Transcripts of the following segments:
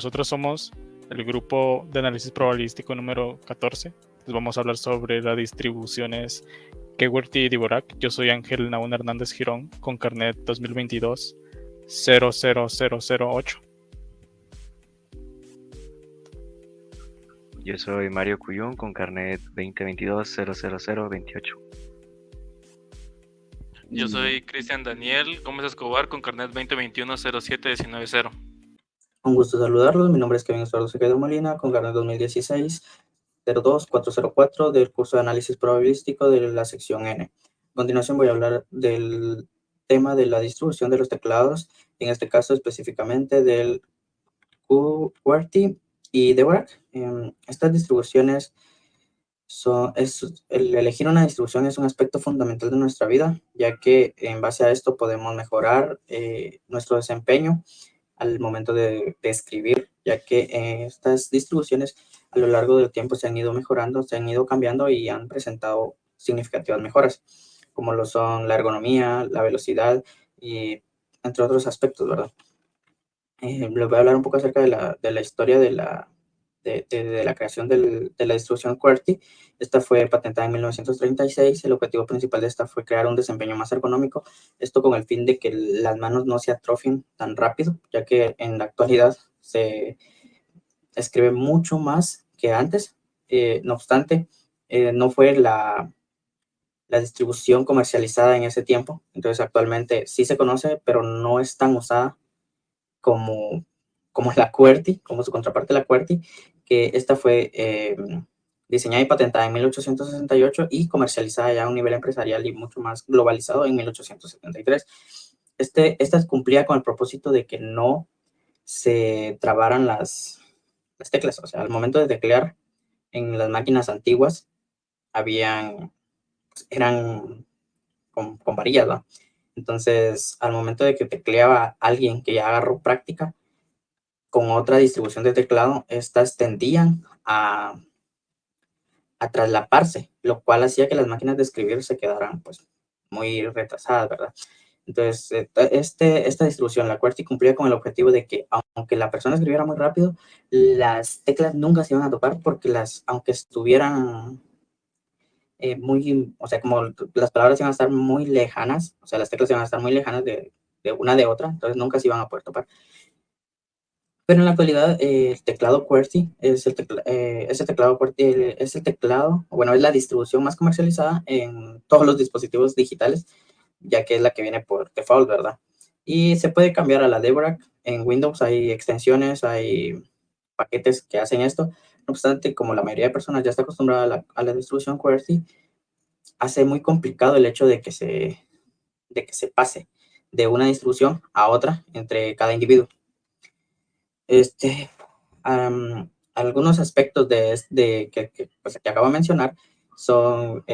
nosotros somos el grupo de análisis probabilístico número 14. Les vamos a hablar sobre las distribuciones QWERTY y Dvorak. Yo soy Ángel Nahún Hernández Girón, con carnet 2022 00008. Yo soy Mario Cuyón, con carnet 2022 00028. Yo soy Cristian Daniel Gómez Escobar, con carnet 2021 07190. Un gusto saludarlos. Mi nombre es Kevin Estuardo Sequeira Molina, con carnet 2016 02404 del curso de análisis probabilístico de la sección N. A continuación voy a hablar del tema de la distribución de los teclados, en este caso específicamente del QWERTY y Dvorak. Estas distribuciones el elegir una distribución es un aspecto fundamental de nuestra vida, ya que en base a esto podemos mejorar nuestro desempeño al momento de escribir, ya que estas distribuciones a lo largo del tiempo se han ido mejorando, se han ido cambiando y han presentado significativas mejoras, como lo son la ergonomía, la velocidad y entre otros aspectos, ¿verdad? Les voy a hablar un poco acerca de la historia de la creación de la distribución QWERTY. Esta fue patentada en 1936. El objetivo principal de esta fue crear un desempeño más ergonómico, esto con el fin de que las manos no se atrofien tan rápido, ya que en la actualidad se escribe mucho más que antes. No obstante, no fue la distribución comercializada en ese tiempo, entonces actualmente sí se conoce, pero no es tan usada como la QWERTY, como su contraparte la QWERTY, que esta fue diseñada y patentada en 1868 y comercializada ya a un nivel empresarial y mucho más globalizado en 1873. Esta cumplía con el propósito de que no se trabaran las teclas, o sea, al momento de teclear en las máquinas antiguas eran con varillas, ¿no? Entonces, al momento de que tecleaba alguien que ya agarró práctica con otra distribución de teclado, estas tendían a traslaparse, lo cual hacía que las máquinas de escribir se quedaran pues muy retrasadas, ¿verdad? Entonces, esta distribución, la QWERTY, cumplía con el objetivo de que aunque la persona escribiera muy rápido, las teclas nunca se iban a tocar, porque aunque estuvieran o sea, como las palabras iban a estar muy lejanas, o sea, las teclas iban a estar muy lejanas de una de otra, entonces nunca se iban a poder topar. Pero en la actualidad, el teclado QWERTY es el teclado, bueno, es la distribución más comercializada en todos los dispositivos digitales, ya que es la que viene por default, ¿verdad? Y se puede cambiar a la Dvorak. En Windows hay extensiones, hay paquetes que hacen esto. No obstante, como la mayoría de personas ya está acostumbrada a la distribución QWERTY, hace muy complicado el hecho de que se pase de una distribución a otra entre cada individuo. Algunos aspectos pues, que acabo de mencionar son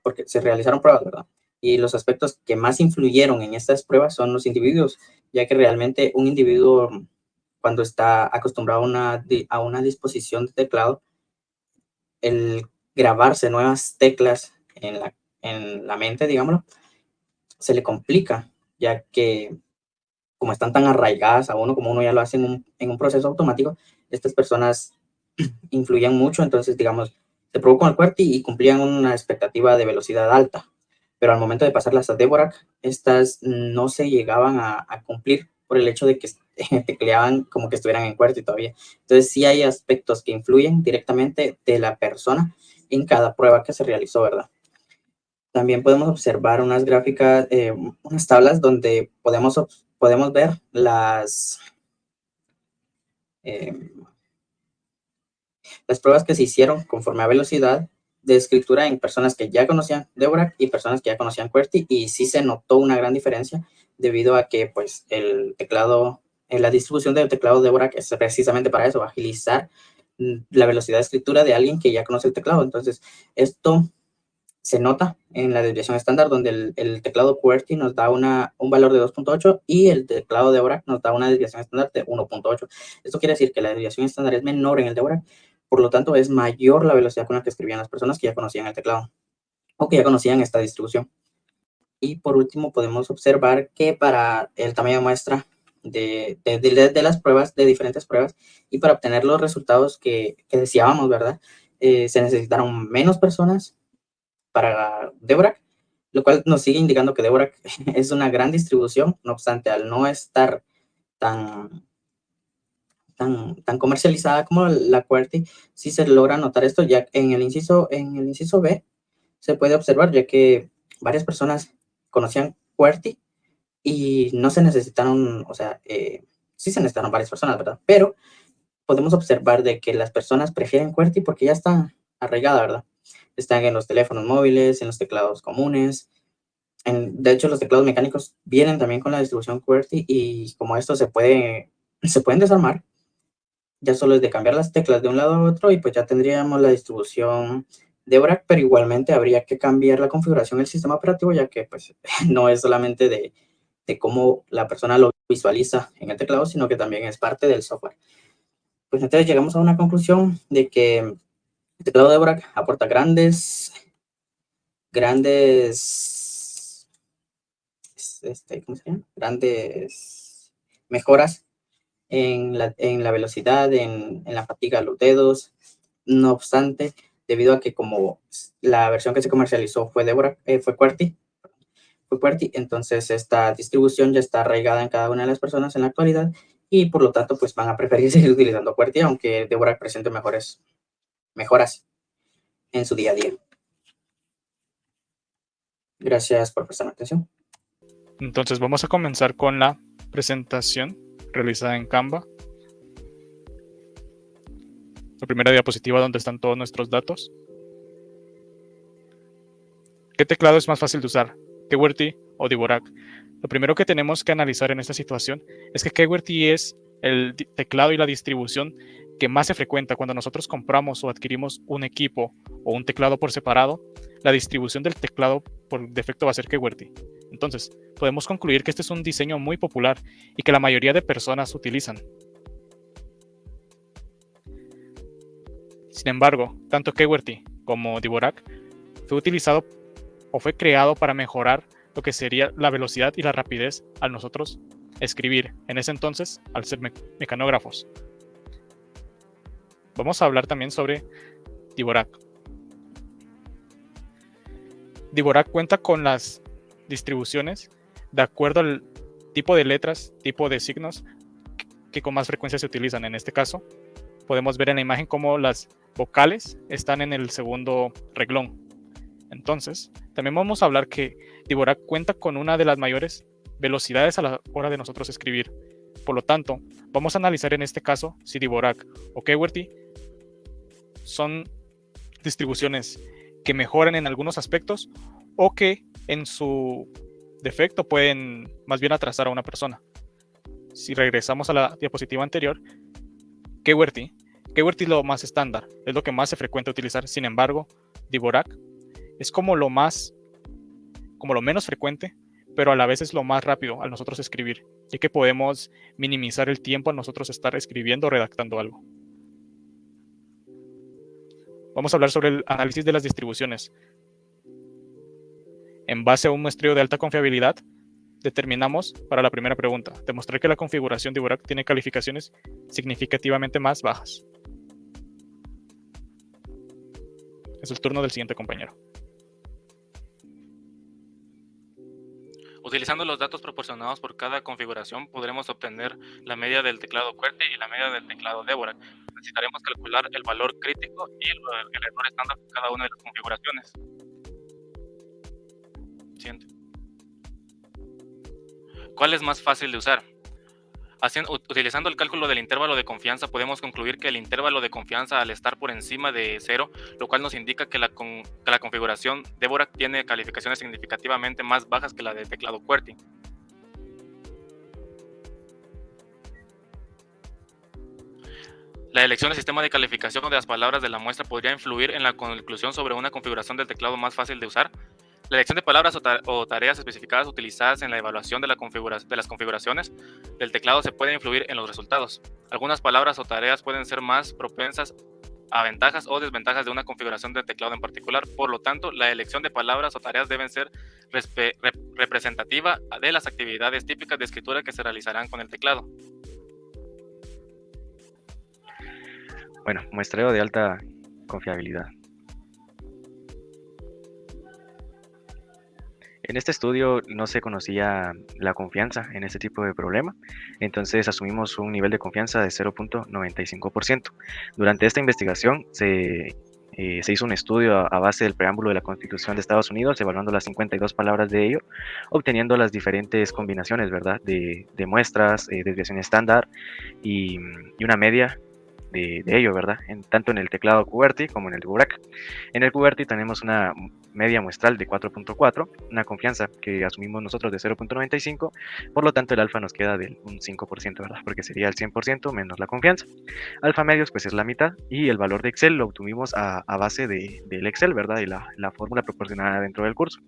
porque se realizaron pruebas, ¿verdad? Y los aspectos que más influyeron en estas pruebas son los individuos, ya que realmente un individuo, cuando está acostumbrado a una disposición de teclado, el grabarse nuevas teclas en la mente, digámoslo, se le complica, ya que como están tan arraigadas a uno, como uno ya lo hace en un proceso automático, estas personas influían mucho. Entonces, digamos, se probó con el QWERTY y cumplían una expectativa de velocidad alta, pero al momento de pasarlas a Dvorak, estas no se llegaban a cumplir por el hecho de que tecleaban como que estuvieran en QWERTY todavía. Entonces, sí hay aspectos que influyen directamente de la persona en cada prueba que se realizó, ¿verdad? También podemos observar unas gráficas, unas tablas donde podemos ver las pruebas que se hicieron conforme a velocidad de escritura en personas que ya conocían Dvorak y personas que ya conocían QWERTY, y sí se notó una gran diferencia debido a que pues la distribución del teclado Dvorak es precisamente para eso, agilizar la velocidad de escritura de alguien que ya conoce el teclado. Entonces, esto se nota en la desviación estándar, donde el teclado QWERTY nos da un valor de 2.8 y el teclado Dvorak nos da una desviación estándar de 1.8. Esto quiere decir que la desviación estándar es menor en el Dvorak, por lo tanto es mayor la velocidad con la que escribían las personas que ya conocían el teclado o que ya conocían esta distribución. Y por último podemos observar que para el tamaño de muestra de las pruebas, de diferentes pruebas, y para obtener los resultados que deseábamos, ¿verdad? Se necesitaron menos personas para Dvorak, lo cual nos sigue indicando que Dvorak es una gran distribución. No obstante, al no estar tan comercializada como la QWERTY, sí se logra notar esto, ya en el inciso B se puede observar, ya que varias personas conocían QWERTY y no se necesitaron, o sea, sí se necesitaron varias personas, ¿verdad? Pero podemos observar de que las personas prefieren QWERTY porque ya está arraigada, ¿verdad? Están en los teléfonos móviles, en los teclados comunes. De hecho, los teclados mecánicos vienen también con la distribución QWERTY, y como esto se pueden desarmar, ya solo es de cambiar las teclas de un lado a otro y pues ya tendríamos la distribución de Dvorak, pero igualmente habría que cambiar la configuración del sistema operativo, ya que pues no es solamente de cómo la persona lo visualiza en el teclado, sino que también es parte del software. Pues entonces llegamos a una conclusión de que el teclado de Dvorak aporta grandes ¿cómo se llama? Grandes mejoras en la velocidad, en la fatiga de los dedos. No obstante, debido a que como la versión que se comercializó fue Dvorak, fue QWERTY, entonces esta distribución ya está arraigada en cada una de las personas en la actualidad, y por lo tanto pues van a preferir seguir utilizando QWERTY, aunque Dvorak presente mejoras en su día a día. Gracias por prestarme atención. Entonces vamos a comenzar con la presentación realizada en Canva. La primera diapositiva donde están todos nuestros datos. ¿Qué teclado es más fácil de usar? ¿QWERTY o Dvorak? Lo primero que tenemos que analizar en esta situación es que QWERTY es el teclado y la distribución que más se frecuenta cuando nosotros compramos o adquirimos un equipo o un teclado por separado. La distribución del teclado por defecto va a ser QWERTY. Entonces, podemos concluir que este es un diseño muy popular y que la mayoría de personas utilizan. Sin embargo, tanto QWERTY como Dvorak fue utilizado o fue creado para mejorar lo que sería la velocidad y la rapidez al nosotros escribir, en ese entonces, al ser mecanógrafos. Vamos a hablar también sobre Dvorak. Dvorak cuenta con las distribuciones de acuerdo al tipo de letras, tipo de signos que con más frecuencia se utilizan. En este caso, podemos ver en la imagen cómo las vocales están en el segundo renglón. Entonces, también vamos a hablar que Dvorak cuenta con una de las mayores velocidades a la hora de nosotros escribir. Por lo tanto, vamos a analizar en este caso si Dvorak o QWERTY son distribuciones que mejoran en algunos aspectos o que en su defecto pueden más bien atrasar a una persona. Si regresamos a la diapositiva anterior, QWERTY es lo más estándar, es lo que más se frecuenta utilizar. Sin embargo, Dvorak es como lo menos frecuente, pero a la vez es lo más rápido al nosotros escribir, ya que podemos minimizar el tiempo a nosotros estar escribiendo o redactando algo. Vamos a hablar sobre el análisis de las distribuciones. En base a un muestreo de alta confiabilidad, determinamos para la primera pregunta, demostrar que la configuración de Dvorak tiene calificaciones significativamente más bajas. Es el turno del siguiente compañero. Utilizando los datos proporcionados por cada configuración, podremos obtener la media del teclado QWERTY y la media del teclado Dvorak. Necesitaremos calcular el valor crítico y el error estándar de cada una de las configuraciones. Siguiente. ¿Cuál es más fácil de usar? Utilizando el cálculo del intervalo de confianza, podemos concluir que el intervalo de confianza, al estar por encima de 0, lo cual nos indica que la configuración Dvorak tiene calificaciones significativamente más bajas que la del teclado QWERTY. La elección del sistema de calificación de las palabras de la muestra podría influir en la conclusión sobre una configuración del teclado más fácil de usar. La elección de palabras o tareas especificadas utilizadas en la evaluación de las configuraciones del teclado se puede influir en los resultados. Algunas palabras o tareas pueden ser más propensas a ventajas o desventajas de una configuración del teclado en particular. Por lo tanto, la elección de palabras o tareas deben ser representativa de las actividades típicas de escritura que se realizarán con el teclado. Bueno, muestreo de alta confiabilidad. En este estudio no se conocía la confianza en este tipo de problema, entonces asumimos un nivel de confianza de 0.95%. Durante esta investigación se hizo un estudio a base del preámbulo de la Constitución de Estados Unidos, evaluando las 52 palabras de ello, obteniendo las diferentes combinaciones, ¿verdad?, de muestras, desviación estándar y una media de ello, ¿verdad? Tanto en el teclado QWERTY como en el Dvorak. En el QWERTY tenemos una media muestral de 4.4, una confianza que asumimos nosotros de 0.95, por lo tanto el alfa nos queda de un 5%, ¿verdad? Porque sería el 100% menos la confianza. Alfa medios pues es la mitad, y el valor de Excel lo obtuvimos a base del Excel, ¿verdad? Y la fórmula proporcionada dentro del curso.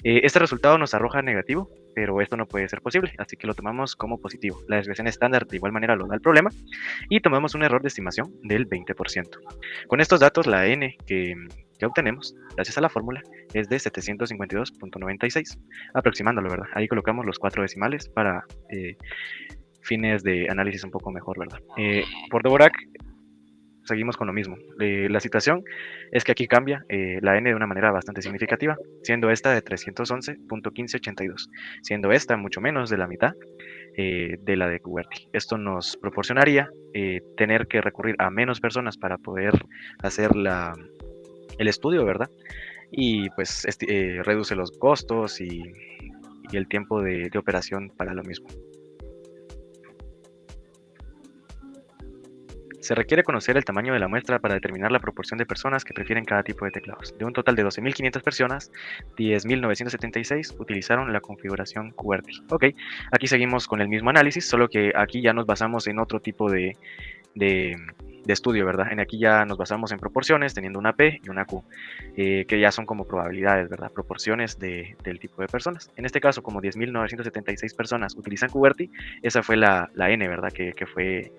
Este resultado nos arroja negativo, pero esto no puede ser posible, así que lo tomamos como positivo. La desviación estándar de igual manera lo da el problema, y tomamos un error de estimación del 20%. Con estos datos, la n que obtenemos, gracias a la fórmula, es de 752.96, aproximándolo, ¿verdad? Ahí colocamos los 4 decimales para fines de análisis un poco mejor, ¿verdad? Por Dvorak seguimos con lo mismo. La situación es que aquí cambia la n de una manera bastante significativa, siendo esta de 311.1582, siendo esta mucho menos de la mitad de la de QWERTY. Esto nos proporcionaría tener que recurrir a menos personas para poder hacer el estudio, ¿verdad? Y pues reduce los costos y el tiempo de operación para lo mismo. Se requiere conocer el tamaño de la muestra para determinar la proporción de personas que prefieren cada tipo de teclados. De un total de 12.500 personas, 10.976 utilizaron la configuración QWERTY. Ok, aquí seguimos con el mismo análisis, solo que aquí ya nos basamos en otro tipo de estudio, ¿verdad? Aquí ya nos basamos en proporciones, teniendo una P y una Q, que ya son como probabilidades, ¿verdad? Proporciones del tipo de personas. En este caso, como 10.976 personas utilizan QWERTY, esa fue la N, ¿verdad? Que fue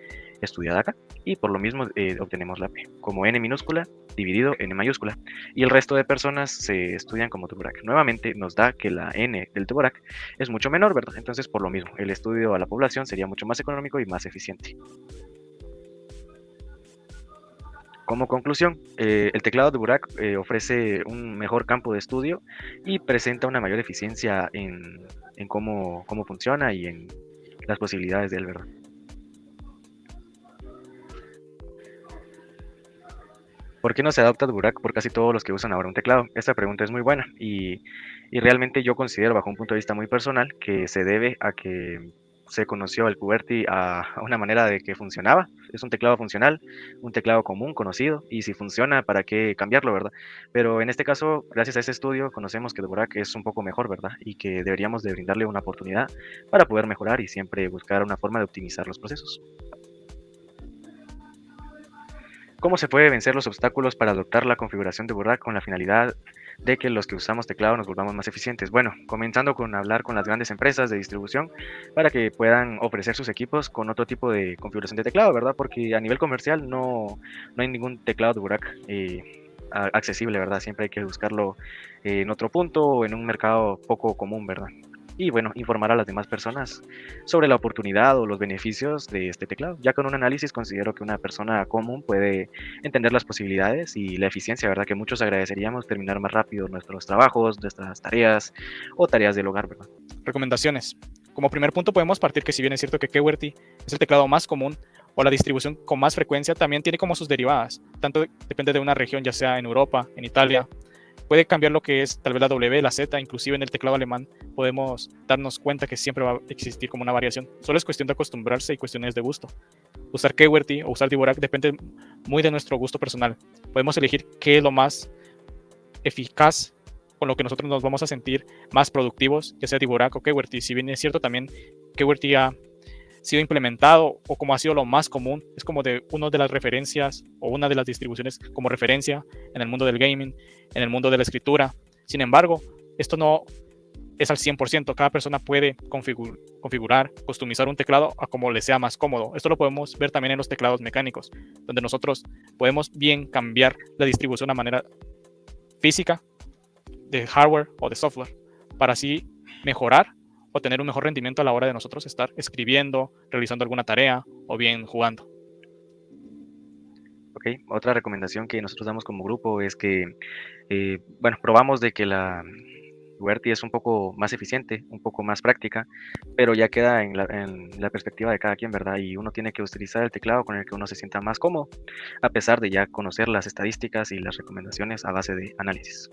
estudiada acá, y por lo mismo obtenemos la P como N minúscula dividido N mayúscula, y el resto de personas se estudian como Dvorak. Nuevamente nos da que la N del Dvorak es mucho menor, ¿verdad? Entonces por lo mismo el estudio a la población sería mucho más económico y más eficiente. Como conclusión, el teclado Dvorak ofrece un mejor campo de estudio y presenta una mayor eficiencia en cómo funciona y en las posibilidades de él, ¿verdad? ¿Por qué no se adapta Dvorak por casi todos los que usan ahora un teclado? Esta pregunta es muy buena y realmente yo considero, bajo un punto de vista muy personal, que se debe a que se conoció el QWERTY a una manera de que funcionaba. Es un teclado funcional, un teclado común, conocido, y si funciona, ¿para qué cambiarlo, verdad? Pero en este caso, gracias a ese estudio, conocemos que Dvorak es un poco mejor, ¿verdad? Y que deberíamos de brindarle una oportunidad para poder mejorar y siempre buscar una forma de optimizar los procesos. ¿Cómo se puede vencer los obstáculos para adoptar la configuración de Dvorak con la finalidad de que los que usamos teclado nos volvamos más eficientes? Bueno, comenzando con hablar con las grandes empresas de distribución para que puedan ofrecer sus equipos con otro tipo de configuración de teclado, ¿verdad? Porque a nivel comercial no hay ningún teclado Dvorak accesible, ¿verdad? Siempre hay que buscarlo en otro punto o en un mercado poco común, ¿verdad? Y bueno, informar a las demás personas sobre la oportunidad o los beneficios de este teclado. Ya con un análisis considero que una persona común puede entender las posibilidades y la eficiencia, ¿verdad? Que muchos agradeceríamos terminar más rápido nuestros trabajos, nuestras tareas o tareas del hogar, ¿verdad? Recomendaciones. Como primer punto podemos partir que si bien es cierto que QWERTY es el teclado más común o la distribución con más frecuencia, también tiene como sus derivadas. Tanto depende de una región, ya sea en Europa, en Italia. Puede cambiar lo que es tal vez la W, la Z, inclusive en el teclado alemán podemos darnos cuenta que siempre va a existir como una variación. Solo es cuestión de acostumbrarse y cuestiones de gusto. Usar QWERTY o usar Dvorak depende muy de nuestro gusto personal. Podemos elegir qué es lo más eficaz, con lo que nosotros nos vamos a sentir más productivos, ya sea Dvorak o QWERTY. Si bien es cierto también QWERTY ha sido implementado o como ha sido lo más común, es como de una de las referencias o una de las distribuciones como referencia en el mundo del gaming, en el mundo de la escritura. Sin embargo, esto no es al 100%. Cada persona puede configurar, customizar un teclado a como le sea más cómodo. Esto lo podemos ver también en los teclados mecánicos, donde nosotros podemos bien cambiar la distribución a manera física de hardware o de software para así mejorar o tener un mejor rendimiento a la hora de nosotros estar escribiendo, realizando alguna tarea o bien jugando. Ok, otra recomendación que nosotros damos como grupo es que, bueno, probamos de que la QWERTY es un poco más eficiente, un poco más práctica, pero ya queda en la perspectiva de cada quien, ¿verdad? Y uno tiene que utilizar el teclado con el que uno se sienta más cómodo, a pesar de ya conocer las estadísticas y las recomendaciones a base de análisis.